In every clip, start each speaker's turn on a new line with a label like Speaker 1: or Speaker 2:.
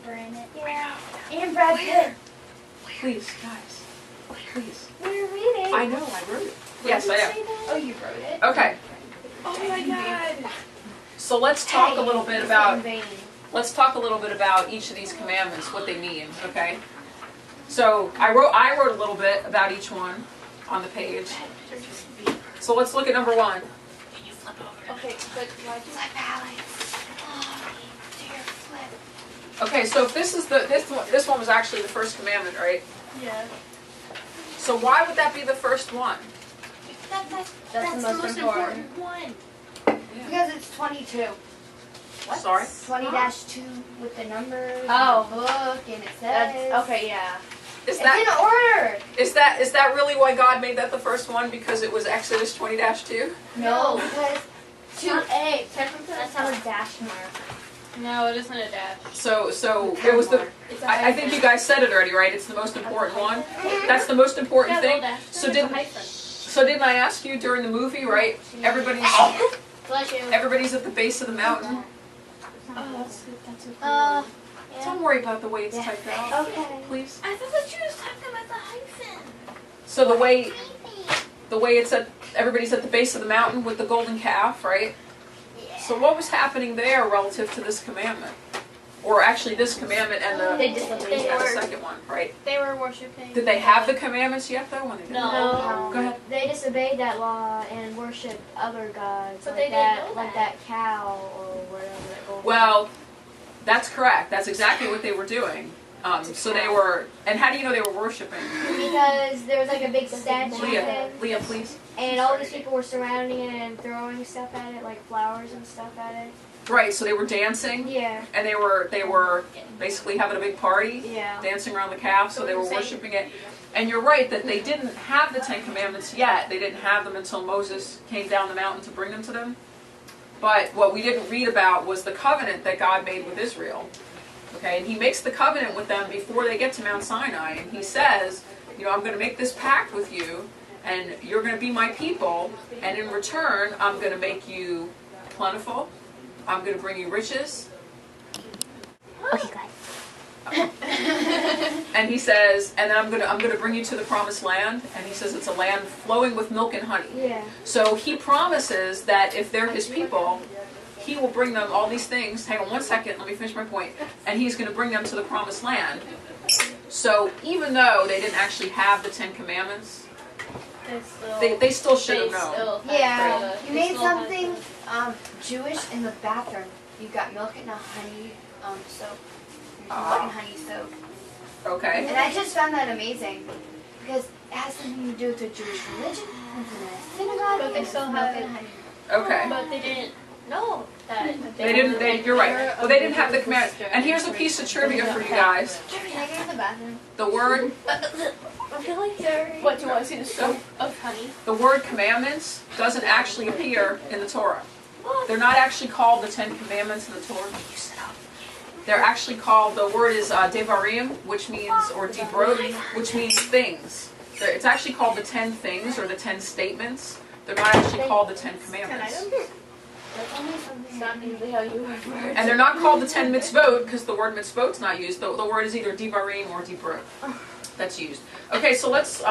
Speaker 1: Piper in it.
Speaker 2: Yeah.
Speaker 1: And Brad Pitt.
Speaker 3: Please, guys. Please.
Speaker 1: We're reading.
Speaker 3: I know, I wrote it. Yes, I am.
Speaker 1: Oh, you wrote it?
Speaker 3: Okay.
Speaker 2: Oh my god.
Speaker 3: So let's talk a little bit
Speaker 1: It's
Speaker 3: about
Speaker 1: in vain.
Speaker 3: each of these commandments, what they mean, okay? So I wrote a little bit about each one on the page. So let's look at number 1.
Speaker 2: Can you flip over? Okay, but why do
Speaker 1: Flip, Alex. Oh, dear, flip.
Speaker 3: Okay, so if this one was actually the first commandment, right?
Speaker 2: Yeah.
Speaker 3: So why would that be the first one?
Speaker 1: That's the most important one. Because it's 22.
Speaker 2: What?
Speaker 3: Sorry?
Speaker 1: 20-2 with the numbers.
Speaker 2: Oh.
Speaker 1: And the book, and it says.
Speaker 2: That's, okay, yeah.
Speaker 3: Is
Speaker 1: It's
Speaker 3: that
Speaker 1: in order.
Speaker 3: is that really why God made that the first one? Because it was Exodus 20-2?
Speaker 1: No, because 2A.
Speaker 2: Technically,
Speaker 1: That's how a dash mark.
Speaker 2: No, it isn't a dash.
Speaker 3: So it was the.
Speaker 2: It's a
Speaker 3: I think you guys said it already, right? It's the most important one. That's the most important
Speaker 2: Yeah,
Speaker 3: thing.
Speaker 2: little dash.
Speaker 3: So
Speaker 2: It's a
Speaker 3: didn't
Speaker 2: hyphen.
Speaker 3: so didn't I ask you during the movie, right?
Speaker 2: Bless you.
Speaker 3: Everybody's at the base of the mountain.
Speaker 2: Oh, that's a
Speaker 1: Yeah.
Speaker 3: Don't worry about the way it's
Speaker 1: Yeah.
Speaker 3: typed out,
Speaker 1: Okay.
Speaker 3: please.
Speaker 2: I thought that you was talking about the hyphen.
Speaker 3: So the way it's at, everybody's at the base of the mountain with the golden calf, right? So what was happening there relative to this commandment? Or actually this commandment and
Speaker 1: They
Speaker 3: the
Speaker 1: disobeyed.
Speaker 3: and the second one, right?
Speaker 2: They were worshiping.
Speaker 3: Did they have the commandments yet though when they did?
Speaker 2: No.
Speaker 3: Go ahead.
Speaker 1: They disobeyed that law and worshipped other gods,
Speaker 2: But
Speaker 1: like
Speaker 2: they didn't know
Speaker 1: like that cow or whatever. That golden
Speaker 3: Well, that's correct. That's exactly what they were doing. So they were, and how do you know they were worshiping?
Speaker 1: Because there was like a big statue thing,
Speaker 3: Leah, please.
Speaker 1: and all these people were surrounding it and throwing stuff at it, like flowers and stuff at it.
Speaker 3: Right. So they were dancing,
Speaker 1: Yeah,
Speaker 3: and they were basically having a big party,
Speaker 1: yeah.
Speaker 3: dancing around the calf. So they were worshiping it. And you're right that they didn't have the 10 Commandments yet. They didn't have them until Moses came down the mountain to bring them to them. But what we didn't read about was the covenant that God made with Israel. Okay, and he makes the covenant with them before they get to Mount Sinai. And he says, you know, I'm going to make this pact with you, and you're going to be my people, and in return, I'm going to make you plentiful. I'm going to bring you riches.
Speaker 1: Okay, guys.
Speaker 3: And he says, and then I'm going to bring you to the promised land. And he says it's a land flowing with milk and honey.
Speaker 1: Yeah.
Speaker 3: So he promises that if they're his people, he will bring them all these things. Hang on one second, let me finish my point. And he's going to bring them to the promised land. So even though they didn't actually have the 10 Commandments, they still should have known.
Speaker 1: Yeah.
Speaker 4: You made something Jewish in the bathroom. You got milk and a honey soap. Milk and honey soap.
Speaker 3: Okay.
Speaker 4: And I just found that amazing because it has something to do with the Jewish religion and the synagogue.
Speaker 2: But they
Speaker 4: and
Speaker 2: still
Speaker 4: milk
Speaker 2: have
Speaker 4: and
Speaker 2: it.
Speaker 4: honey.
Speaker 3: Okay.
Speaker 2: But they didn't know that.
Speaker 3: You're right. Well, they didn't have the command. And here's a piece of trivia for you guys.
Speaker 4: Can I go to the bathroom?
Speaker 3: The word
Speaker 2: I feel like they're. What, do you want to see the soap of honey?
Speaker 3: The word commandments doesn't actually appear in the Torah. They're not actually called the 10 Commandments in the Torah. They're actually called, the word is devarim, which means, or dibrot, which means things. It's actually called the 10 things or the 10 statements. They're not actually called the 10 Commandments.
Speaker 2: It's not usually how you word words.
Speaker 3: And they're not called the 10 mitzvot because the word mitzvot's not used. The word is either divarim or dibrot that's used. Okay, so let's,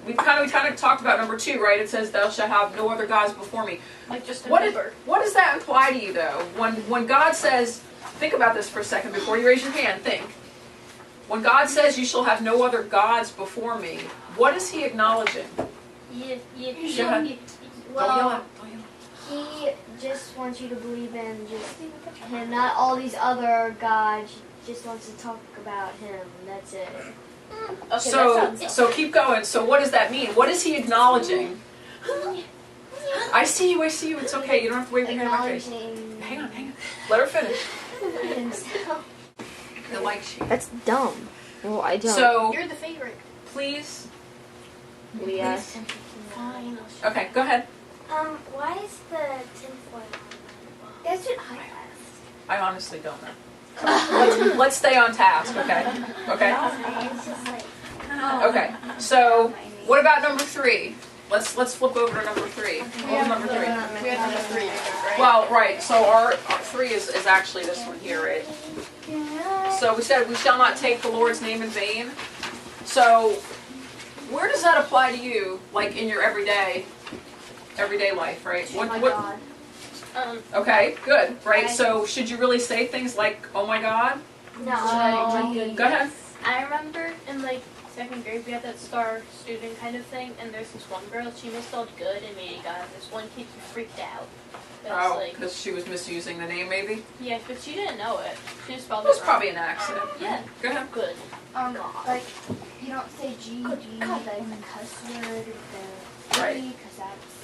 Speaker 3: we kind of talked about number 2, right? It says, thou shalt have no other gods before me.
Speaker 2: Like just a
Speaker 3: What
Speaker 2: number.
Speaker 3: does that imply to you, though? When God says, think about this for a second before you raise your hand, think. When God says, you shall have no other gods before me, what is he acknowledging? Go ahead. Don't yell out. Don't yell out.
Speaker 1: He just wants you to believe in just him, not all these other gods. He just wants to talk about him. That's it.
Speaker 2: Okay, that sounds.
Speaker 3: So keep going. So what does that mean? What is he acknowledging? I see you, it's okay. You don't have to wave your hand in my face.
Speaker 1: Acknowledging
Speaker 3: Hang on. Let her finish.
Speaker 1: himself.
Speaker 3: It likes you.
Speaker 5: That's dumb. Well, I don't.
Speaker 3: So,
Speaker 2: You're the favorite.
Speaker 3: please.
Speaker 5: Leah.
Speaker 2: Fine.
Speaker 3: Okay, go ahead.
Speaker 1: Why is the tinfoil?
Speaker 4: That's what I asked.
Speaker 3: I honestly don't know. Let's stay on task, okay? Okay?
Speaker 1: It's just like,
Speaker 3: Okay. So, what about number 3? Let's flip over to number 3. What was number 3?
Speaker 2: We have number 3, right?
Speaker 3: Well, right. So our 3 is actually this one here, right? So we said we shall not take the Lord's name in vain. So where does that apply to you, like in your everyday life, right?
Speaker 1: Oh my God.
Speaker 3: Okay, good, right? So should you really say things like, oh my God?
Speaker 1: No.
Speaker 2: Oh my
Speaker 1: goodness.
Speaker 3: Go ahead.
Speaker 2: I remember in like 2nd grade we had that star student kind of thing, and there's this one girl, she misspelled good and made God. This one kid, he freaked out. It was
Speaker 3: Oh,
Speaker 2: like,
Speaker 3: because she was misusing the name, maybe?
Speaker 2: yeah, but she didn't know it. She just spelled
Speaker 3: It was
Speaker 2: it wrong.
Speaker 3: probably an accident.
Speaker 2: Yeah,
Speaker 3: Go ahead.
Speaker 2: good.
Speaker 4: Like, you don't say GG, like the cuss word, or the
Speaker 3: Right.
Speaker 4: because that's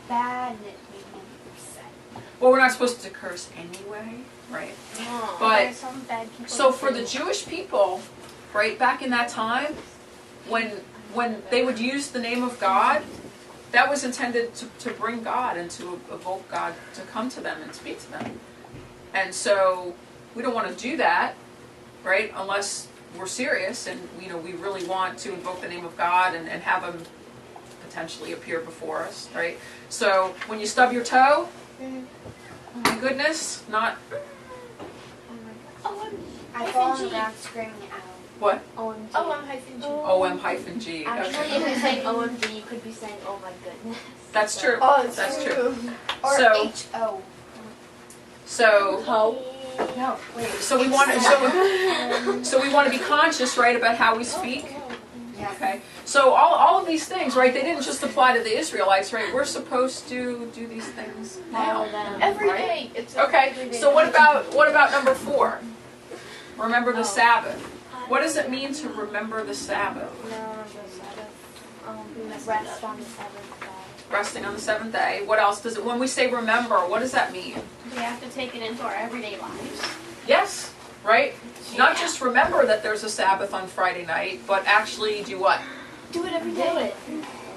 Speaker 4: bad and it made me upset.
Speaker 3: Well, we're not supposed to curse anyway, right? But
Speaker 2: There's some bad people
Speaker 3: so
Speaker 2: that
Speaker 3: for the
Speaker 2: do.
Speaker 3: Jewish people, right, back in that time, when they would use the name of God, that was intended to bring God and to evoke God to come to them and speak to them. And so we don't want to do that, right, unless we're serious and we really want to invoke the name of God and have him potentially appear before us, right? So when you stub your toe, oh my goodness, not
Speaker 4: I fall on the ground screaming out.
Speaker 3: what?
Speaker 1: OMG.
Speaker 2: OM-G.
Speaker 3: OM-G.
Speaker 1: Actually,
Speaker 3: Okay.
Speaker 1: if you're saying OMG, you could be saying, oh my goodness.
Speaker 3: That's true.
Speaker 2: Oh, it's
Speaker 3: That's
Speaker 2: true.
Speaker 3: true.
Speaker 4: Or
Speaker 3: So-
Speaker 4: H-O.
Speaker 3: So
Speaker 4: No, wait.
Speaker 3: so we want to be conscious, right, about how we speak.
Speaker 4: Yeah.
Speaker 3: Okay. So all of these things, right, they didn't just apply to the Israelites, right? We're supposed to do these things now.
Speaker 2: Every
Speaker 3: Right.
Speaker 2: day. It's
Speaker 3: Okay.
Speaker 2: every day.
Speaker 3: So what about number 4? Remember the Sabbath. What does it mean to remember the Sabbath?
Speaker 1: Rest on the seventh day.
Speaker 3: Resting on the 7th day. What else does it? When we say remember, what does that mean?
Speaker 2: We have to take it into our everyday lives.
Speaker 3: Yes, right? Not just remember that there's a Sabbath on Friday night, but actually do what?
Speaker 2: Do it every
Speaker 1: Do
Speaker 2: day.
Speaker 1: it.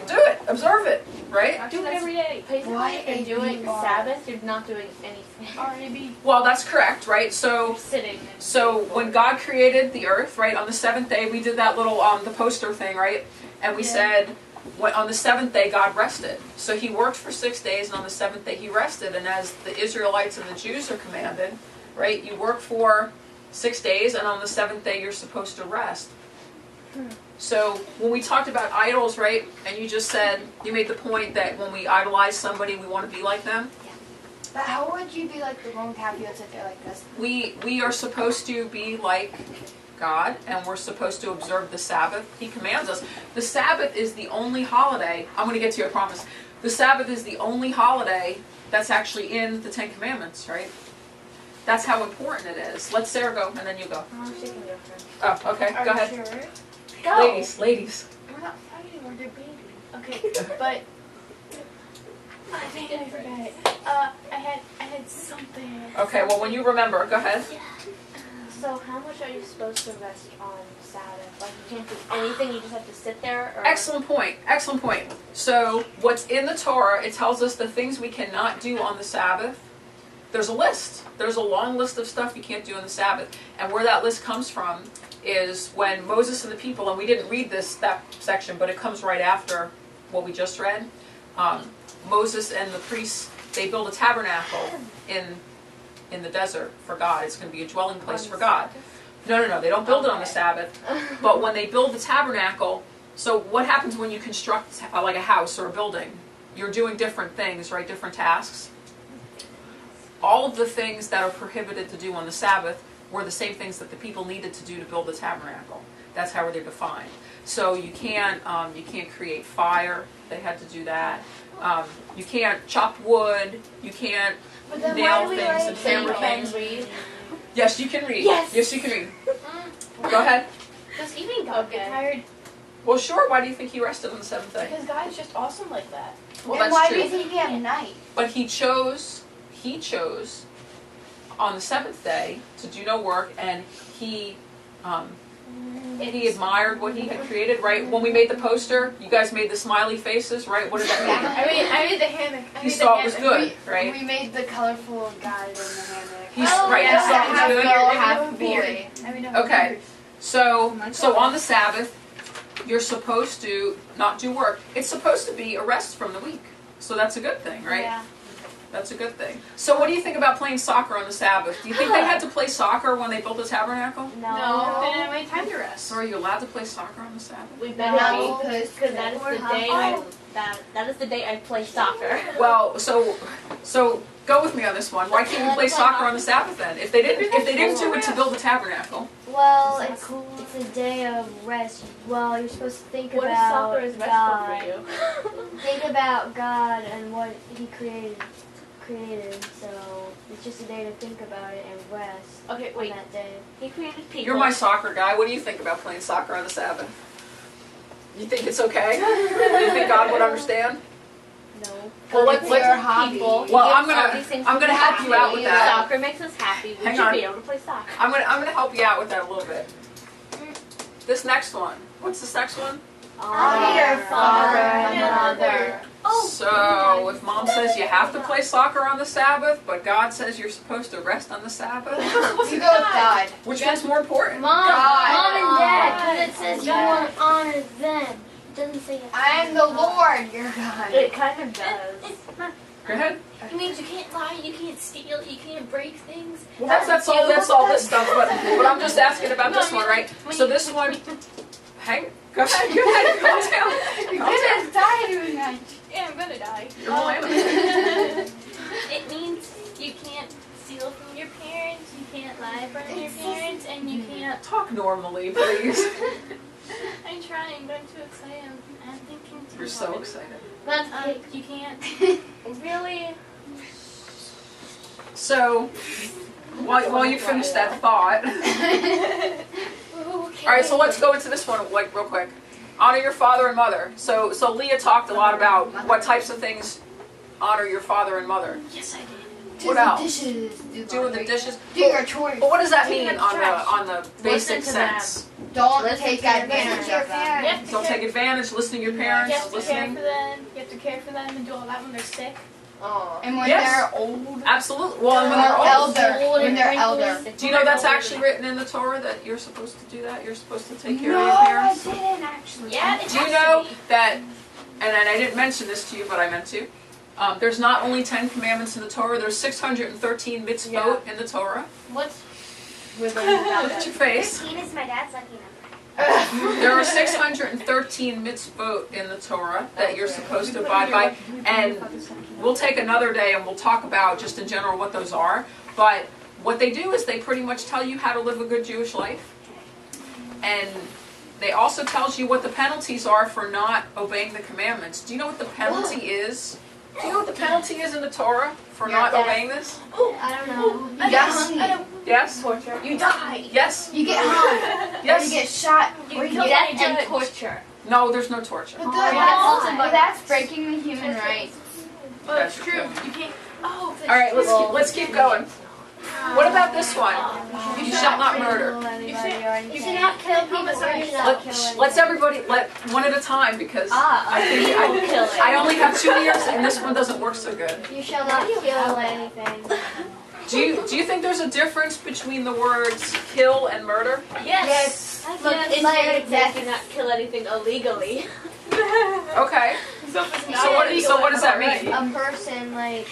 Speaker 3: Do it. Observe it, right?
Speaker 2: Do it every day.
Speaker 4: Why
Speaker 1: Basically, if you're doing
Speaker 4: ABR?
Speaker 1: Sabbath, you're not doing anything.
Speaker 2: Or maybe
Speaker 3: Well, that's correct, right? So
Speaker 2: sitting.
Speaker 3: when God created the earth, right, on the 7th day, we did that little the poster thing, right? And we said on the 7th day God rested. So he worked for 6 days, and on the 7th day he rested. And as the Israelites and the Jews are commanded, right, you work for 6 days, and on the 7th day you're supposed to rest. So when we talked about idols, right, and you just said, you made the point that when we idolize somebody, we want to be like them.
Speaker 4: But how would you be like the Roman Catholics if they're like this?
Speaker 3: We are supposed to be like God, and we're supposed to observe the Sabbath. He commands us. The Sabbath is the only holiday, I'm going to get to you, I promise. The Sabbath is the only holiday that's actually in the 10 Commandments, right? That's how important it is. Let Sarah go, and then you go.
Speaker 1: She can go first.
Speaker 3: Oh, okay, go ahead.
Speaker 2: Sure?
Speaker 1: Go.
Speaker 3: Ladies.
Speaker 2: We're not fighting, we're debating. Okay, but I think I forgot. I had something.
Speaker 3: Okay, well, when you remember, go ahead.
Speaker 1: So how much are you supposed to rest on Sabbath? Like you can't do anything, you just have to sit there? Or?
Speaker 3: Excellent point. Excellent point. So what's in the Torah, it tells us the things we cannot do on the Sabbath. There's a list. There's a long list of stuff you can't do on the Sabbath. And where that list comes from is when Moses and the people, and we didn't read that section, but it comes right after what we just read. Moses and the priests, they build a tabernacle in the desert for God. It's going to be a dwelling place for God. No, they don't build it on the Sabbath. But when they build the tabernacle, so what happens when you construct like a house or a building? You're doing different things, right? Different tasks. All of the things that are prohibited to do on the Sabbath were the same things that the people needed to do to build the tabernacle. That's how they're defined. So you can't create fire. They had to do that. You can't chop wood. You can't
Speaker 1: But then
Speaker 3: nail
Speaker 1: why do we
Speaker 3: things and hammer things.
Speaker 1: read?
Speaker 3: Yes, you can read.
Speaker 1: Yes.
Speaker 3: You can read. Go ahead.
Speaker 2: Does even God get tired?
Speaker 3: Well, sure. Why do you think he rested on the 7th day?
Speaker 2: Because God is just awesome like that.
Speaker 3: Well,
Speaker 4: And
Speaker 3: that's
Speaker 4: why
Speaker 3: true.
Speaker 4: do you think we have night?
Speaker 3: But he chose on the 7th day to do no work, and he admired what he had created, right? When we made the poster, you guys made the smiley faces, right? What did that mean?
Speaker 2: I made the hammock.
Speaker 3: He saw it was good, right?
Speaker 4: We made the colorful guy in the hammock.
Speaker 3: He's right. He saw it was
Speaker 4: half
Speaker 3: good.
Speaker 4: girl,
Speaker 2: Maybe
Speaker 4: half
Speaker 2: have a beard.
Speaker 4: boy.
Speaker 3: Okay. So on the Sabbath, you're supposed to not do work. It's supposed to be a rest from the week. So that's a good thing, right?
Speaker 1: Yeah.
Speaker 3: That's a good thing. So what do you think about playing soccer on the Sabbath? Do you think they had to play soccer when they built the tabernacle?
Speaker 2: No, they didn't have any time to rest.
Speaker 3: So are you allowed to play soccer on the Sabbath?
Speaker 2: We
Speaker 4: No,
Speaker 2: better be, because that is the day that is the day I play soccer.
Speaker 3: Well, so go with me on this one. Why can't we play soccer on the Sabbath then? If they didn't do it to build the tabernacle.
Speaker 1: Well, it's a day of rest. Well, you're supposed to think
Speaker 2: What if
Speaker 1: about
Speaker 2: soccer is restful
Speaker 1: God.
Speaker 2: for you?
Speaker 1: Think about God and what He created. So it's just a day to think about it and rest
Speaker 2: Okay,
Speaker 1: on
Speaker 2: wait.
Speaker 1: that day.
Speaker 2: He created people.
Speaker 3: You're my soccer guy. What do you think about playing soccer on the Sabbath? You think it's okay? You think God would understand?
Speaker 1: No.
Speaker 3: Well,
Speaker 4: It's your hobby.
Speaker 2: People.
Speaker 3: Well,
Speaker 2: He
Speaker 3: I'm
Speaker 2: gives all these things
Speaker 3: gonna
Speaker 2: to
Speaker 3: help you out with that.
Speaker 2: Soccer makes us happy. We
Speaker 3: Hang
Speaker 2: should
Speaker 3: on.
Speaker 2: be able to play soccer.
Speaker 3: I'm gonna help you out with that a little bit. This next one. What's this next one?
Speaker 4: Honor your father and mother.
Speaker 3: So if mom says you have to play soccer on the Sabbath, but God says you're supposed to rest on the Sabbath,
Speaker 4: You go with God.
Speaker 3: which one's more important?
Speaker 1: Mom and Dad,
Speaker 4: God.
Speaker 1: because it says you want to honor them. It doesn't say you have to
Speaker 4: I am
Speaker 1: honor
Speaker 4: the
Speaker 1: God.
Speaker 4: Lord, your God.
Speaker 2: It kind of does.
Speaker 3: Go ahead.
Speaker 2: It means you can't lie, you can't steal, you can't break things.
Speaker 3: Well, that's all this stuff. But I'm just asking about this one, right? So this one. Hang. Go ahead. Calm down.
Speaker 4: You're
Speaker 3: Calm down.
Speaker 4: gonna die doing that.
Speaker 2: Yeah, I'm gonna die.
Speaker 3: You're millennial.
Speaker 2: It means you can't steal from your parents, you can't lie from your parents, and you can't.
Speaker 3: Talk normally, please.
Speaker 2: I'm trying, don't you excited? I'm thinking too
Speaker 3: You're so
Speaker 2: hard.
Speaker 3: excited.
Speaker 2: You can't. Really?
Speaker 3: So, while you finish that thought. All right, so let's go into this one like real quick. Honor your father and mother. So Leah talked a lot about what types of things honor your father and mother.
Speaker 2: Yes, I did.
Speaker 3: What else?
Speaker 4: Dishes.
Speaker 3: Doing the dishes.
Speaker 4: Do your chores.
Speaker 3: But what does that
Speaker 2: Taking
Speaker 3: mean
Speaker 2: out the
Speaker 3: on the basic
Speaker 2: Listen to them.
Speaker 3: sense?
Speaker 4: Don't
Speaker 2: Listen
Speaker 4: take
Speaker 2: to your
Speaker 4: advantage
Speaker 1: parents.
Speaker 4: of them.
Speaker 2: You have to
Speaker 3: Don't
Speaker 2: care-
Speaker 3: take advantage. Listening to your
Speaker 2: You
Speaker 3: parents.
Speaker 2: have to care
Speaker 3: Listening.
Speaker 2: for them. You have to care for them and do all that when they're sick.
Speaker 4: And when
Speaker 3: Yes.
Speaker 4: they're old,
Speaker 3: Absolutely. Well, and when
Speaker 4: or
Speaker 3: they're old.
Speaker 4: elder, when they're elder.
Speaker 3: Do you know that's actually written in the Torah that you're supposed to do that? You're supposed to take care
Speaker 4: No,
Speaker 3: of your
Speaker 4: I
Speaker 3: parents?
Speaker 4: didn't actually.
Speaker 2: Yeah, it
Speaker 3: Do you
Speaker 2: has
Speaker 3: know
Speaker 2: to be.
Speaker 3: that, and I didn't mention this to you, but I meant to, there's not only 10 commandments in the Torah, there's 613 mitzvot in the Torah.
Speaker 2: What's
Speaker 3: Look at your face.
Speaker 1: 13 is my dad's lucky number.
Speaker 3: There are 613 mitzvot in the Torah that you're supposed to abide by, and we'll take another day and we'll talk about just in general what those are. But what they do is they pretty much tell you how to live a good Jewish life, and they also tells you what the penalties are for not obeying the commandments. Do you know what the penalty is? Do you know what the penalty is in the Torah for not obeying this?
Speaker 1: I don't know.
Speaker 4: You get
Speaker 3: Yes.
Speaker 4: hungry.
Speaker 3: Yes.
Speaker 2: torture? You die.
Speaker 3: Yes.
Speaker 4: You get hung. Or you
Speaker 3: Yes.
Speaker 4: get shot.
Speaker 2: You
Speaker 4: Or you
Speaker 2: kill
Speaker 4: get
Speaker 2: and torture.
Speaker 3: No, there's no torture.
Speaker 4: But
Speaker 1: Oh,
Speaker 4: that's breaking the human rights.
Speaker 2: Oh, it's
Speaker 3: That's
Speaker 2: true.
Speaker 3: true.
Speaker 2: You can't. Oh.
Speaker 3: All right, let's keep going. What about this one? You shall not murder.
Speaker 1: You should
Speaker 2: not kill people.
Speaker 3: Let's everybody let one at a time because I only have 2 ears and this one doesn't work so good.
Speaker 1: You shall not kill anything.
Speaker 3: Do you think there's a difference between the words kill and murder?
Speaker 2: Yes. Look,
Speaker 1: Yes,
Speaker 2: in
Speaker 1: like
Speaker 2: there it says
Speaker 1: that.
Speaker 2: do not kill anything illegally.
Speaker 3: Okay.
Speaker 2: So if it's
Speaker 3: So
Speaker 2: not illegal,
Speaker 3: what does that
Speaker 2: it's
Speaker 3: mean?
Speaker 1: A person like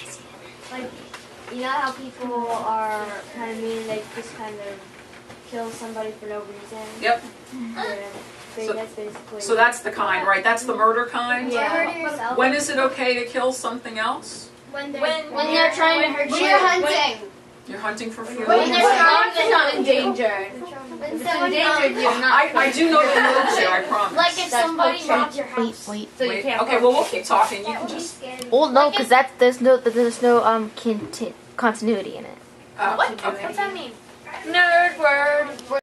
Speaker 1: you know how people are kind of mean, they just kind of kill somebody for no reason.
Speaker 3: Yep.
Speaker 1: Yeah, that's basically.
Speaker 3: So that's the kind, right? That's the murder kind.
Speaker 1: Yeah.
Speaker 3: When is it okay to kill something else?
Speaker 1: When
Speaker 2: they're trying to hurt
Speaker 4: When
Speaker 2: you.
Speaker 4: you're hunting.
Speaker 3: You're hunting for food.
Speaker 2: When they're
Speaker 1: When
Speaker 2: they're not endangered.
Speaker 1: When
Speaker 2: If it's endangered, you're not.
Speaker 3: I do know the rules here, I promise.
Speaker 1: Like if somebody
Speaker 2: torture.
Speaker 1: robs your house.
Speaker 5: Wait.
Speaker 2: So you
Speaker 3: Wait,
Speaker 2: can't.
Speaker 3: okay, well we'll keep talking. You can just.
Speaker 5: Well, no, because there's no continuity in it.
Speaker 3: Okay.
Speaker 2: What's that mean? Nerd word.